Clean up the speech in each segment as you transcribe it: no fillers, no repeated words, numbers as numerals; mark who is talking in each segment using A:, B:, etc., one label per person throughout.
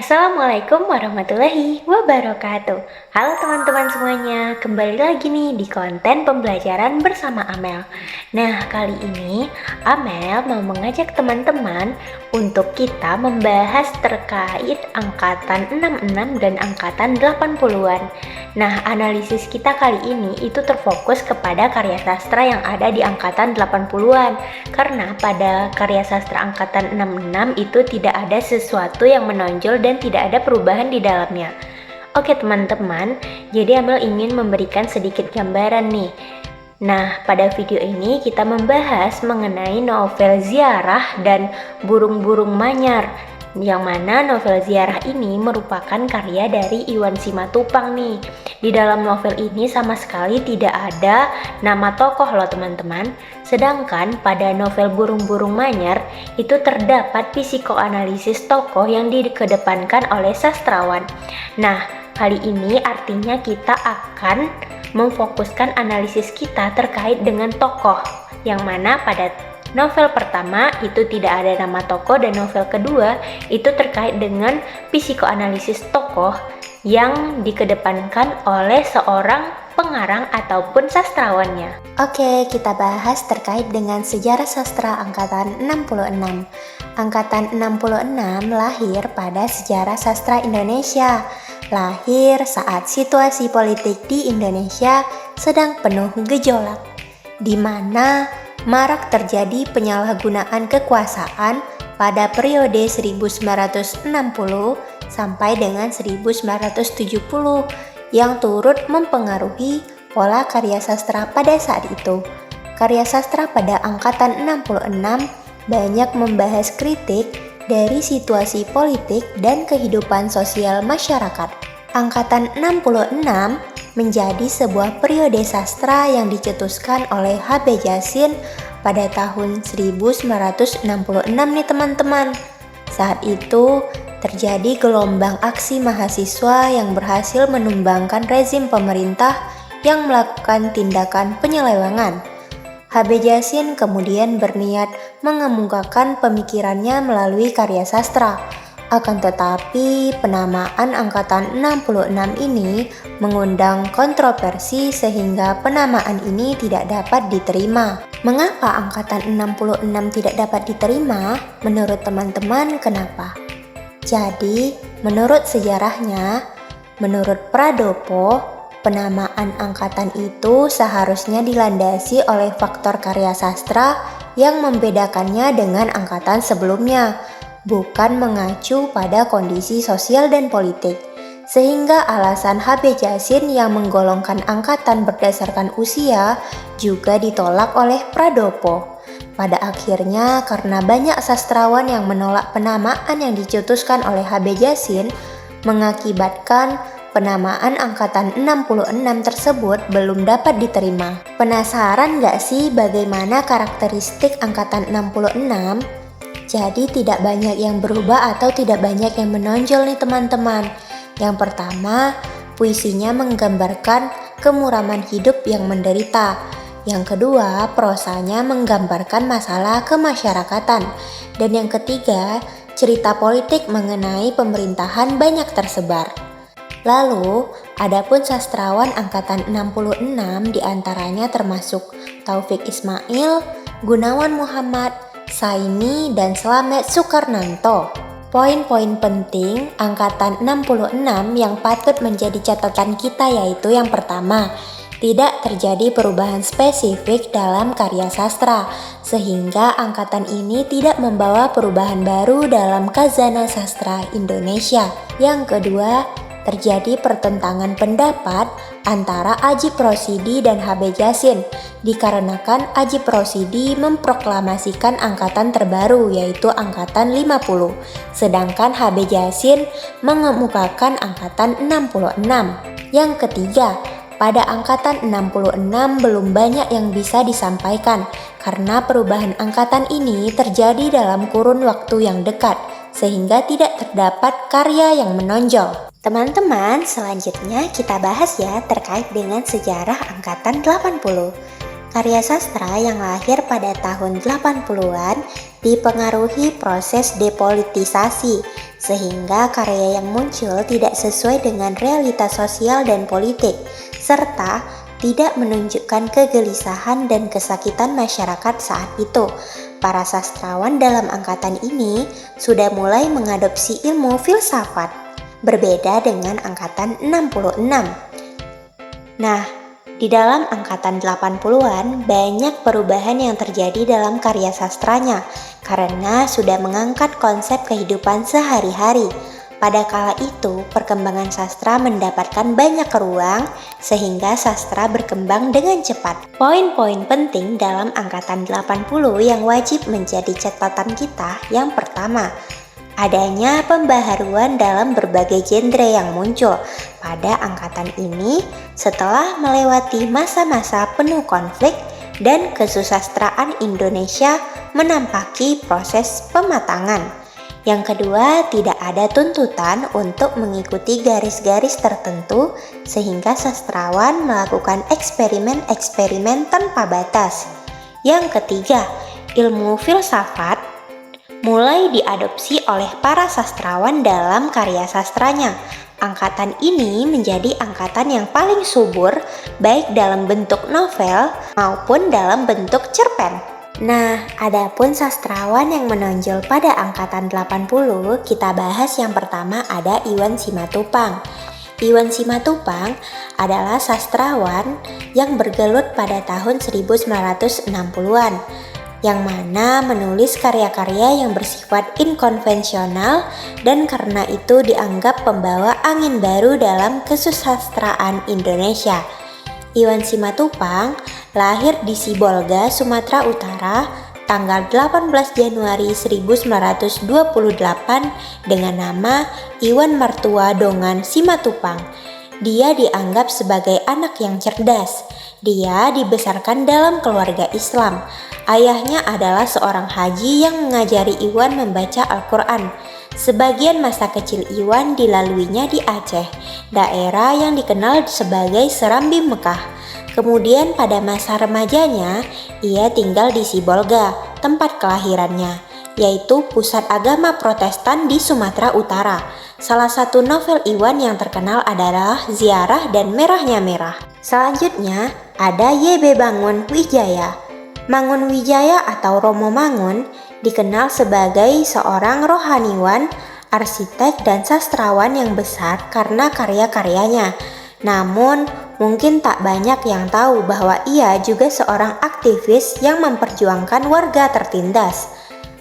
A: Assalamualaikum warahmatullahi wabarakatuh. Halo teman-teman semuanya, kembali lagi nih di konten pembelajaran bersama Amel. Nah, kali ini Amel mau mengajak teman-teman untuk kita membahas terkait angkatan 66 dan angkatan 80-an. Nah, analisis kita kali ini itu terfokus kepada karya sastra yang ada di angkatan 80-an. Karena pada karya sastra angkatan 66 itu tidak ada sesuatu yang menonjol dan tidak ada perubahan di dalamnya. Oke teman-teman, jadi Amel ingin memberikan sedikit gambaran nih. Nah, pada video ini kita membahas mengenai novel Ziarah dan Burung-Burung Manyar, yang mana novel Ziarah ini merupakan karya dari Iwan Simatupang nih. Di dalam novel ini sama sekali tidak ada nama tokoh loh teman-teman. Sedangkan pada novel Burung-Burung Manyar itu terdapat psikoanalisis tokoh yang dikedepankan oleh sastrawan. Nah, kali ini artinya kita akan memfokuskan analisis kita terkait dengan tokoh, yang mana pada novel pertama itu tidak ada nama tokoh dan novel kedua itu terkait dengan psikoanalisis tokoh yang dikedepankan oleh seorang pengarang ataupun sastrawannya. Oke, kita bahas terkait dengan sejarah sastra angkatan 66. Angkatan 66 lahir pada sejarah sastra Indonesia. Lahir saat situasi politik di Indonesia sedang penuh gejolak, di mana marak terjadi penyalahgunaan kekuasaan pada periode 1960 sampai dengan 1970 yang turut mempengaruhi pola karya sastra pada saat itu. Karya sastra pada angkatan 66 banyak membahas kritik dari situasi politik dan kehidupan sosial masyarakat. Angkatan 66 menjadi sebuah periode sastra yang dicetuskan oleh H.B. Jahsin pada tahun 1966 nih teman-teman. Saat itu terjadi gelombang aksi mahasiswa yang berhasil menumbangkan rezim pemerintah yang melakukan tindakan penyelewengan. H.B. Jahsin kemudian berniat mengemukakan pemikirannya melalui karya sastra. Akan tetapi, penamaan angkatan 66 ini mengundang kontroversi sehingga penamaan ini tidak dapat diterima. Mengapa angkatan 66 tidak dapat diterima? Menurut teman-teman, kenapa? Jadi, menurut sejarahnya, menurut Pradopo, penamaan angkatan itu seharusnya dilandasi oleh faktor karya sastra yang membedakannya dengan angkatan sebelumnya, bukan mengacu pada kondisi sosial dan politik. Sehingga alasan H.B. Jahsin yang menggolongkan angkatan berdasarkan usia juga ditolak oleh Pradopo. Pada akhirnya, karena banyak sastrawan yang menolak penamaan yang dicetuskan oleh H.B. Jahsin, mengakibatkan penamaan angkatan 66 tersebut belum dapat diterima. Penasaran gak sih bagaimana karakteristik angkatan 66? Jadi tidak banyak yang berubah atau tidak banyak yang menonjol nih teman-teman. Yang pertama, puisinya menggambarkan kemuraman hidup yang menderita. Yang kedua, prosanya menggambarkan masalah kemasyarakatan. Dan yang ketiga, cerita politik mengenai pemerintahan banyak tersebar. Lalu, adapun sastrawan angkatan 66 diantaranya termasuk Taufik Ismail, Gunawan Muhammad, Saini, dan Slamet Soekarnanto. Poin-poin penting angkatan 66 yang patut menjadi catatan kita yaitu yang pertama, tidak terjadi perubahan spesifik dalam karya sastra, sehingga angkatan ini tidak membawa perubahan baru dalam khazanah sastra Indonesia. Yang kedua, terjadi pertentangan pendapat antara Ajip Rosidi dan H.B. Jahsin, dikarenakan Ajip Rosidi memproklamasikan angkatan terbaru yaitu angkatan 50, sedangkan H.B. Jahsin mengemukakan angkatan 66. Yang ketiga, pada angkatan 66 belum banyak yang bisa disampaikan karena perubahan angkatan ini terjadi dalam kurun waktu yang dekat, sehingga tidak terdapat karya yang menonjol. Teman-teman, selanjutnya kita bahas ya terkait dengan sejarah angkatan 80. Karya sastra yang lahir pada tahun 80-an dipengaruhi proses depolitisasi, sehingga karya yang muncul tidak sesuai dengan realitas sosial dan politik, serta tidak menunjukkan kegelisahan dan kesakitan masyarakat saat itu. Para sastrawan dalam angkatan ini sudah mulai mengadopsi ilmu filsafat, berbeda dengan angkatan 66. Nah, di dalam angkatan 80-an banyak perubahan yang terjadi dalam karya sastranya karena sudah mengangkat konsep kehidupan sehari-hari. Pada kala itu, perkembangan sastra mendapatkan banyak ruang sehingga sastra berkembang dengan cepat. Poin-poin penting dalam angkatan 80 yang wajib menjadi catatan kita yang pertama, adanya pembaharuan dalam berbagai genre yang muncul pada angkatan ini setelah melewati masa-masa penuh konflik dan kesusastraan Indonesia menampaki proses pematangan. Yang kedua, tidak ada tuntutan untuk mengikuti garis-garis tertentu sehingga sastrawan melakukan eksperimen-eksperimen tanpa batas. Yang ketiga, ilmu filsafat mulai diadopsi oleh para sastrawan dalam karya sastranya. Angkatan ini menjadi angkatan yang paling subur baik dalam bentuk novel maupun dalam bentuk cerpen. Nah, adapun sastrawan yang menonjol pada angkatan 80, kita bahas yang pertama ada Iwan Simatupang. Iwan Simatupang adalah sastrawan yang bergelut pada tahun 1960-an, yang mana menulis karya-karya yang bersifat inkonvensional dan karena itu dianggap pembawa angin baru dalam kesusastraan Indonesia. Iwan Simatupang lahir di Sibolga, Sumatera Utara, tanggal 18 Januari 1928 dengan nama Iwan Mertua Dongan Simatupang. Dia dianggap sebagai anak yang cerdas. Dia dibesarkan dalam keluarga Islam. Ayahnya adalah seorang haji yang mengajari Iwan membaca Al-Quran. Sebagian masa kecil Iwan dilaluinya di Aceh, daerah yang dikenal sebagai Serambi Mekah. Kemudian pada masa remajanya, ia tinggal di Sibolga, tempat kelahirannya, yaitu pusat agama Protestan di Sumatera Utara. Salah satu novel Iwan yang terkenal adalah Ziarah dan Merahnya Merah. Selanjutnya ada YB Bangun Wijaya. Mangun Wijaya atau Romo Mangun dikenal sebagai seorang rohaniwan, arsitek dan sastrawan yang besar karena karya-karyanya. Namun, mungkin tak banyak yang tahu bahwa ia juga seorang aktivis yang memperjuangkan warga tertindas.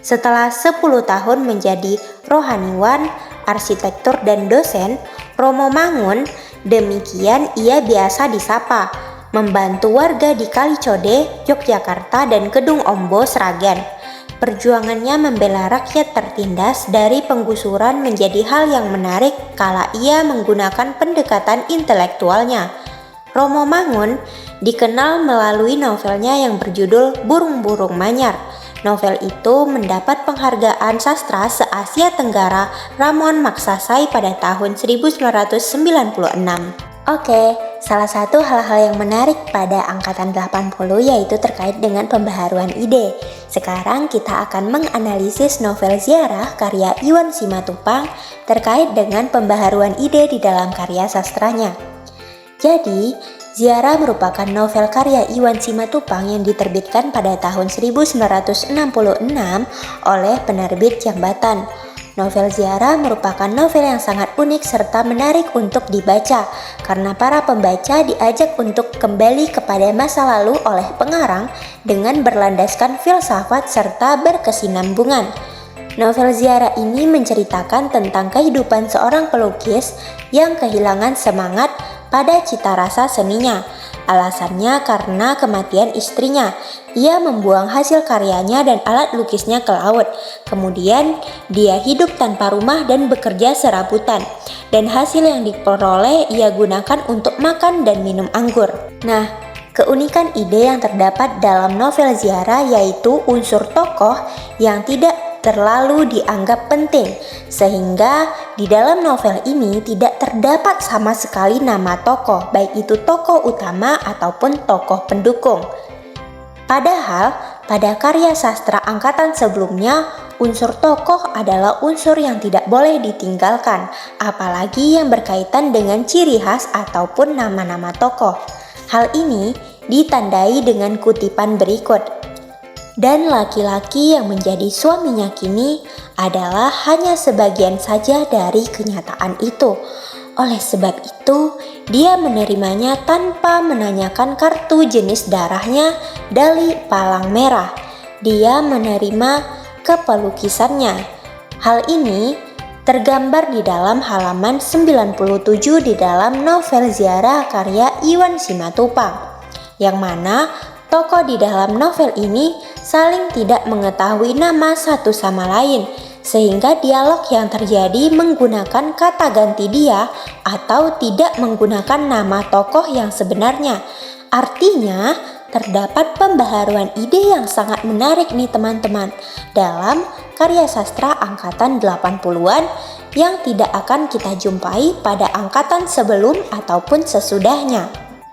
A: Setelah 10 tahun menjadi rohaniwan, arsitektur dan dosen, Romo Mangun, demikian ia biasa disapa, membantu warga di Kalicode, Yogyakarta dan Kedung Ombo, Sragen. Perjuangannya membela rakyat tertindas dari penggusuran menjadi hal yang menarik kala ia menggunakan pendekatan intelektualnya. Romo Mangun dikenal melalui novelnya yang berjudul Burung-Burung Manyar. Novel itu mendapat penghargaan sastra se-Asia Tenggara Ramon Maksasai pada tahun 1996. Oke, salah satu hal-hal yang menarik pada angkatan 80 yaitu terkait dengan pembaharuan ide. Sekarang kita akan menganalisis novel Ziarah karya Iwan Simatupang terkait dengan pembaharuan ide di dalam karya sastranya. Jadi, Ziarah merupakan novel karya Iwan Simatupang yang diterbitkan pada tahun 1966 oleh penerbit Jambatan. Novel Ziarah merupakan novel yang sangat unik serta menarik untuk dibaca karena para pembaca diajak untuk kembali kepada masa lalu oleh pengarang dengan berlandaskan filsafat serta berkesinambungan. Novel Ziarah ini menceritakan tentang kehidupan seorang pelukis yang kehilangan semangat pada cita rasa seninya. Alasannya karena kematian istrinya. Ia membuang hasil karyanya dan alat lukisnya ke laut. Kemudian dia hidup tanpa rumah dan bekerja serabutan. Dan hasil yang diperoleh ia gunakan untuk makan dan minum anggur. Nah, keunikan ide yang terdapat dalam novel Ziarah yaitu unsur tokoh yang tidak terlalu dianggap penting, sehingga di dalam novel ini tidak terdapat sama sekali nama tokoh, baik itu tokoh utama ataupun tokoh pendukung. Padahal pada karya sastra angkatan sebelumnya, unsur tokoh adalah unsur yang tidak boleh ditinggalkan, apalagi yang berkaitan dengan ciri khas ataupun nama-nama tokoh. Hal ini ditandai dengan kutipan berikut. Dan laki-laki yang menjadi suaminya kini adalah hanya sebagian saja dari kenyataan itu. Oleh sebab itu, dia menerimanya tanpa menanyakan kartu jenis darahnya dari palang merah. Dia menerima kepelukisannya. Hal ini tergambar di dalam halaman 97 di dalam novel Ziarah karya Iwan Simatupang, yang mana tokoh di dalam novel ini saling tidak mengetahui nama satu sama lain, sehingga dialog yang terjadi menggunakan kata ganti dia atau tidak menggunakan nama tokoh yang sebenarnya. Artinya, terdapat pembaharuan ide yang sangat menarik nih teman-teman dalam karya sastra angkatan 80-an yang tidak akan kita jumpai pada angkatan sebelum ataupun sesudahnya.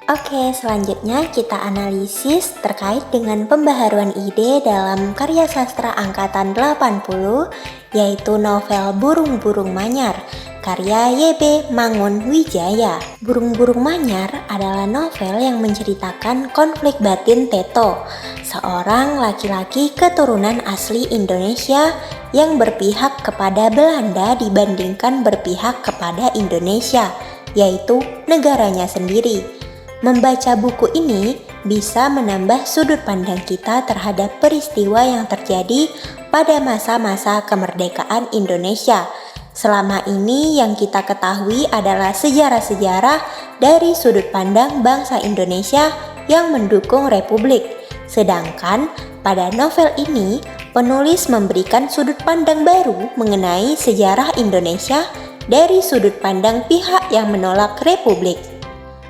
A: Oke, selanjutnya kita analisis terkait dengan pembaharuan ide dalam karya sastra angkatan 80, yaitu novel Burung-Burung Manyar, karya Y.B. Mangunwijaya. Burung-Burung Manyar adalah novel yang menceritakan konflik batin Teto, seorang laki-laki keturunan asli Indonesia yang berpihak kepada Belanda dibandingkan berpihak kepada Indonesia, yaitu negaranya sendiri. Membaca buku ini bisa menambah sudut pandang kita terhadap peristiwa yang terjadi pada masa-masa kemerdekaan Indonesia. Selama ini yang kita ketahui adalah sejarah-sejarah dari sudut pandang bangsa Indonesia yang mendukung Republik. Sedangkan pada novel ini, penulis memberikan sudut pandang baru mengenai sejarah Indonesia dari sudut pandang pihak yang menolak Republik.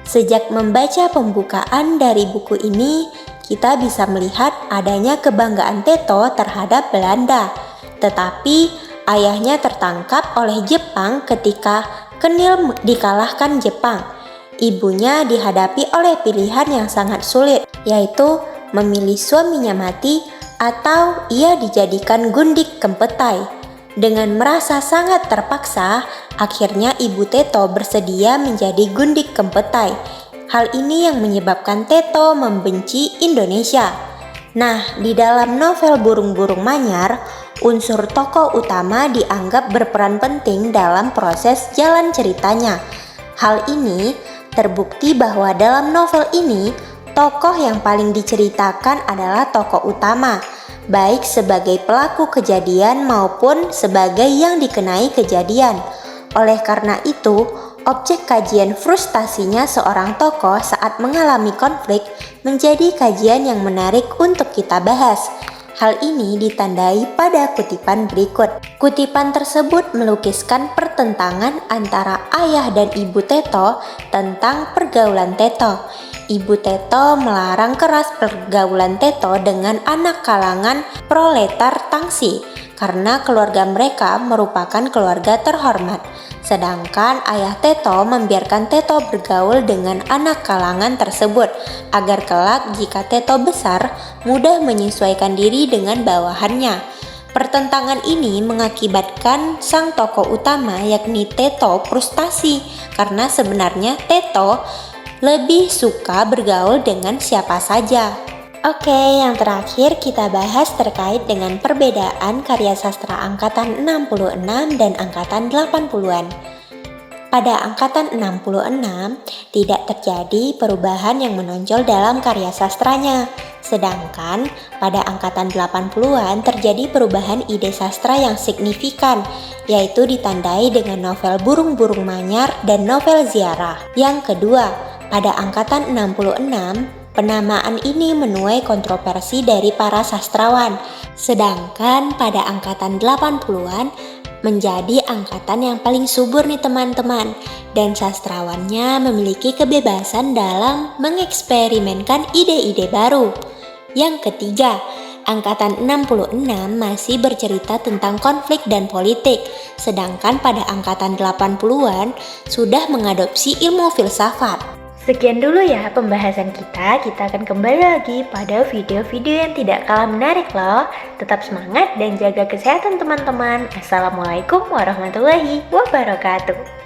A: Sejak membaca pembukaan dari buku ini, kita bisa melihat adanya kebanggaan Teto terhadap Belanda. Tetapi ayahnya tertangkap oleh Jepang ketika Kenil dikalahkan Jepang. Ibunya dihadapi oleh pilihan yang sangat sulit, yaitu memilih suaminya mati atau ia dijadikan gundik kempetai. Dengan merasa sangat terpaksa, akhirnya Ibu Teto bersedia menjadi gundik kempetai. Hal ini yang menyebabkan Teto membenci Indonesia. Nah, di dalam novel Burung-Burung Manyar, unsur tokoh utama dianggap berperan penting dalam proses jalan ceritanya. Hal ini terbukti bahwa dalam novel ini, tokoh yang paling diceritakan adalah tokoh utama, baik sebagai pelaku kejadian maupun sebagai yang dikenai kejadian. Oleh karena itu, objek kajian frustasinya seorang tokoh saat mengalami konflik menjadi kajian yang menarik untuk kita bahas. Hal ini ditandai pada kutipan berikut. Kutipan tersebut melukiskan pertentangan antara ayah dan ibu Teto tentang pergaulan Teto. Ibu Teto melarang keras pergaulan Teto dengan anak kalangan proletar tangsi karena keluarga mereka merupakan keluarga terhormat. Sedangkan ayah Teto membiarkan Teto bergaul dengan anak kalangan tersebut agar kelak jika Teto besar mudah menyesuaikan diri dengan bawahannya. Pertentangan ini mengakibatkan sang tokoh utama yakni Teto frustasi karena sebenarnya Teto lebih suka bergaul dengan siapa saja. Oke, yang terakhir kita bahas terkait dengan perbedaan karya sastra angkatan 66 dan angkatan 80-an. Pada angkatan 66 tidak terjadi perubahan yang menonjol dalam karya sastranya. Sedangkan pada angkatan 80-an terjadi perubahan ide sastra yang signifikan, yaitu ditandai dengan novel Burung-Burung Manyar dan novel Ziarah. Yang kedua, pada angkatan 66, penamaan ini menuai kontroversi dari para sastrawan. Sedangkan pada angkatan 80-an menjadi angkatan yang paling subur nih teman-teman. Dan sastrawannya memiliki kebebasan dalam mengeksperimenkan ide-ide baru. Yang ketiga, angkatan 66 masih bercerita tentang konflik dan politik. Sedangkan pada angkatan 80-an sudah mengadopsi ilmu filsafat. Sekian dulu ya pembahasan kita. Kita akan kembali lagi pada video-video yang tidak kalah menarik loh. Tetap semangat dan jaga kesehatan teman-teman. Assalamualaikum warahmatullahi wabarakatuh.